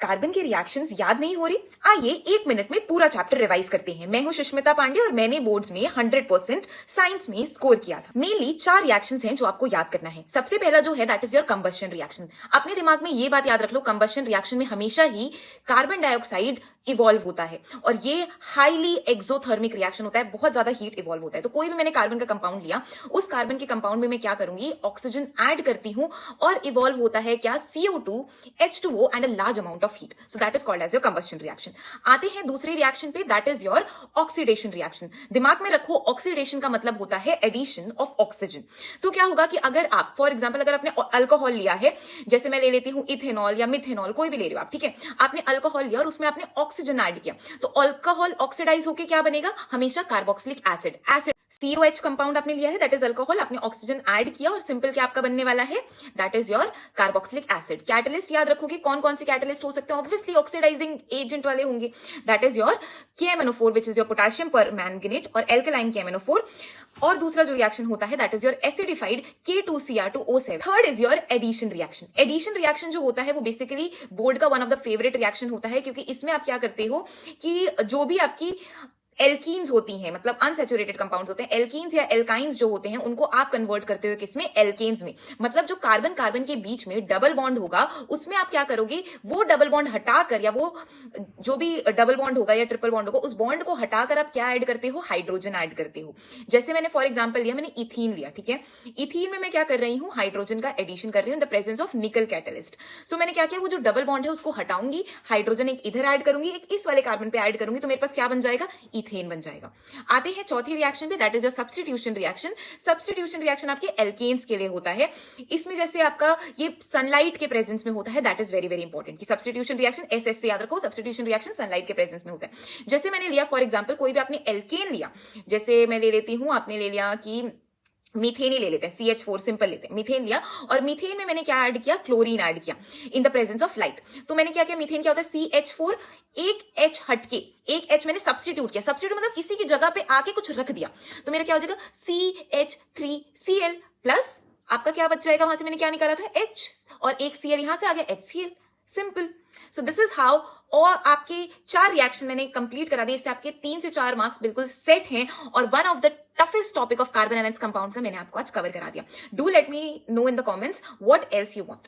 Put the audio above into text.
Carbon के reactions याद नहीं हो रही? आइए 1 मिनट में पूरा चैप्टर रिवाइज करते हैं। मैं हूं सुष्मिता पांडे और मैंने बोर्ड्स में 100% साइंस में स्कोर किया था। मेनली 4 रिएक्शंस हैं जो आपको याद करना है। सबसे पहला जो है that is your combustion reaction. अपने दिमाग में ये बात याद रख लो, कंबस्शन रिएक्शन में हमेशा ही कार्बन डाइऑक्साइड इवॉल्व होता है और ये हाईली एक्सोथर्मिक रिएक्शन होता है, बहुत ज्यादा हीट इवॉल्व होता है। तो कोई भी मैंने कार्बन का कंपाउंड लिया, उस कार्बन के कंपाउंड में मैं क्या करूंगी, ऑक्सीजन ऐड करती हूं और इवॉल्व होता है क्या, CO2, H2O and a large amount of heat. So that is called as your combustion reaction. आते हैं दूसरी रिएक्शन पे, that is your oxidation reaction. दिमाग में रखो, ऑक्सीडेशन का मतलब होता है एडिशन ऑफ ऑक्सीजन। तो क्या होगा कि अगर आप फॉर एग्जाम्पल अगर आपने अल्कोहल लिया है, जैसे मैं ले लेती हूं इथेनॉल या मिथेनॉल, कोई भी ले रहे हो आप, ठीक है, आपने अल्कोहल लिया और उसमें आपने ऑक्सीजन ऐड किया, तो अल्कोहल ऑक्सीडाइज होकर क्या बनेगा, हमेशा कार्बोक्सिलिक एसिड। COH कंपाउंड आपने लिया है, दैट इज अल्कोहल, आपने ऑक्सीजन ऐड किया और सिंपल क्या आपका बनने वाला है, that is your carboxylic acid. Catalyst याद रखोगे, कौन कौन से कैटलिस्ट हो सकते हैं, ऑब्वियसली ऑक्सीडाइजिंग एजेंट वाले होंगे, that is your KMNO4 which is your potassium permanganate और एल्कलाइन KMNO4। और दूसरा जो रिएक्शन होता है that is your acidified K2Cr2O7। Third is your addition reaction. Addition reaction जो होता है वो बेसिकली बोर्ड का one of the favourite reaction होता है, क्योंकि इसमें आप क्या करते हो कि जो भी आपकी एल्कीन्स होती हैं, मतलब अनसैचुरेटेड कंपाउंड्स होते हैं, एल्कीन्स या एल्काइंस जो होते हैं उनको आप कन्वर्ट करते हो किसमें, एल्केन्स में। मतलब जो कार्बन कार्बन के बीच में डबल बॉन्ड होगा उसमें आप क्या करोगे, वो डबल बॉन्ड हटाकर या वो जो भी डबल बॉन्ड होगा या ट्रिपल बॉन्ड होगा उस बॉन्ड को हटाकर आप क्या ऐड करते हो, हाइड्रोजन ऐड करते हो। जैसे मैंने फॉर एग्जाम्पल लिया, मैंने इथीन लिया, ठीक है, इथीन में मैं क्या कर रही हूँ, हाइड्रोजन का एडिशन कर रही हूँ in the presence of nickel catalyst. So मैंने क्या किया, वो जो डबल बॉन्ड है उसको हटाऊंगी, हाइड्रोजन एक इधर ऐड करूंगी, एक इस वाले कार्बन पे ऐड करूंगी, तो मेरे पास क्या बन जाएगा, इथेन बन जाएगा। आते हैं चौथी रिएक्शन पे, that is your substitution reaction. Substitution reaction आपके एल्केन्स के लिए होता है। इसमें जैसे आपका ये सनलाइट के प्रेजेंस में होता है, that is very very important कि सब्स्टिट्यूशन रिएक्शन SS से याद रखो, सब्स्टिट्यूशन रिएक्शन सनलाइट के प्रेजेंस में होता है। जैसे मैंने लिया फॉर एग्जाम्पल, कोई भी आपने एल्केन लिया, जैसे मैं ले लेती हूं, आपने ले लिया कि मीथेन ही ले लेते हैं, CH4 सिंपल लेते हैं, मीथेन लिया और मीथेन में मैंने क्या ऐड किया, क्लोरीन ऐड किया इन द प्रेजेंस ऑफ लाइट। तो मैंने क्या किया, मीथेन क्या होता है, CH4, एक H हटके, एक H मैंने सब्स्टिट्यूट किया, सब्स्टिट्यूट मतलब किसी की जगह पे आके कुछ रख दिया, तो मेरा क्या हो जाएगा, CH3Cl प्लस आपका क्या बच जाएगा, वहां से मैंने क्या निकाला था, H, और एक Cl यहां से आ गया, HCl, simple. So this is how. और आपके 4 रिएक्शन मैंने कंप्लीट करा दिए, इससे आपके 3 से 4 मार्क्स बिल्कुल सेट हैं और one of the toughest topic of carbon and its compound का मैंने आपको आज कवर करा दिया। Do let me know in the comments what else you want.